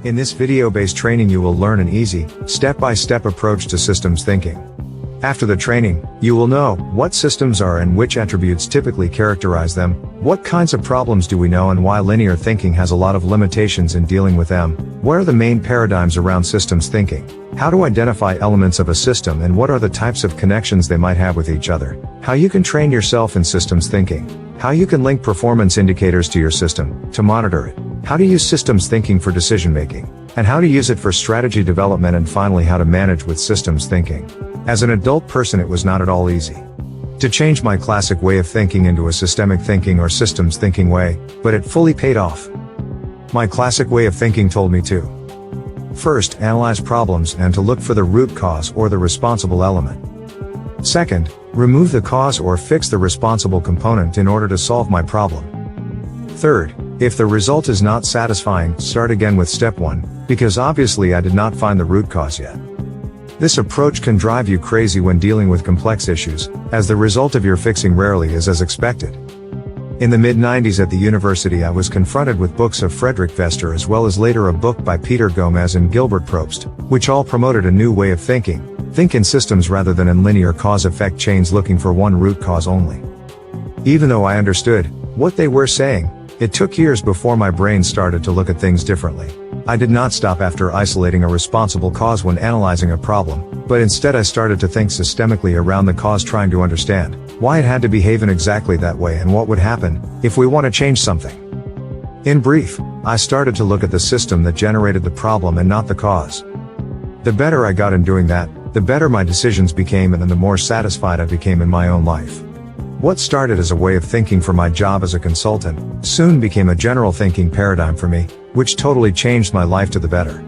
In this video-based training you will learn an easy, step-by-step approach to systems thinking. After the training, you will know what systems are and which attributes typically characterize them, what kinds of problems do we know and why linear thinking has a lot of limitations in dealing with them, what are the main paradigms around systems thinking, how to identify elements of a system and what are the types of connections they might have with each other, how you can train yourself in systems thinking, how you can link performance indicators to your system, to monitor it, how to use systems thinking for decision making, and how to use it for strategy development, and finally how to manage with systems thinking. As an adult person, it was not at all easy to change my classic way of thinking into a systemic thinking or systems thinking way, but it fully paid off. My classic way of thinking told me to first, analyze problems and to look for the root cause or the responsible element. Second, remove the cause or fix the responsible component in order to solve my problem. Third, if the result is not satisfying, start again with step 1, because obviously I did not find the root cause yet. This approach can drive you crazy when dealing with complex issues, as the result of your fixing rarely is as expected. In the mid-90s at the university I was confronted with books of Frederick Vester as well as later a book by Peter Gomez and Gilbert Probst, which all promoted a new way of thinking. Think in systems rather than in linear cause-effect chains looking for one root cause only. Even though I understood what they were saying, it took years before my brain started to look at things differently. I did not stop after isolating a responsible cause when analyzing a problem, but instead I started to think systemically around the cause, trying to understand why it had to behave in exactly that way and what would happen if we want to change something. In brief, I started to look at the system that generated the problem and not the cause. The better I got in doing that, the better my decisions became and then the more satisfied I became in my own life. What started as a way of thinking for my job as a consultant, soon became a general thinking paradigm for me, which totally changed my life to the better.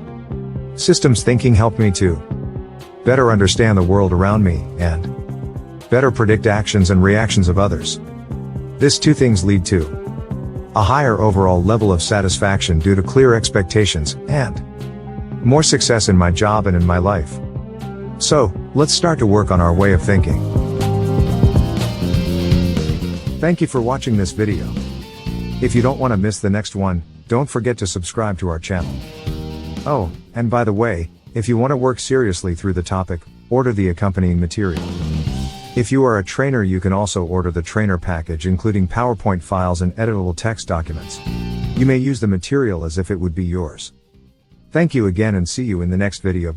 Systems thinking helped me to better understand the world around me, and better predict actions and reactions of others. These two things lead to a higher overall level of satisfaction due to clear expectations, and more success in my job and in my life. So, let's start to work on our way of thinking. Thank you for watching this video. If you don't want to miss the next one, don't forget to subscribe to our channel. Oh, and by the way, if you want to work seriously through the topic, order the accompanying material. If you are a trainer, you can also order the trainer package including PowerPoint files and editable text documents. You may use the material as if it would be yours. Thank you again and see you in the next video.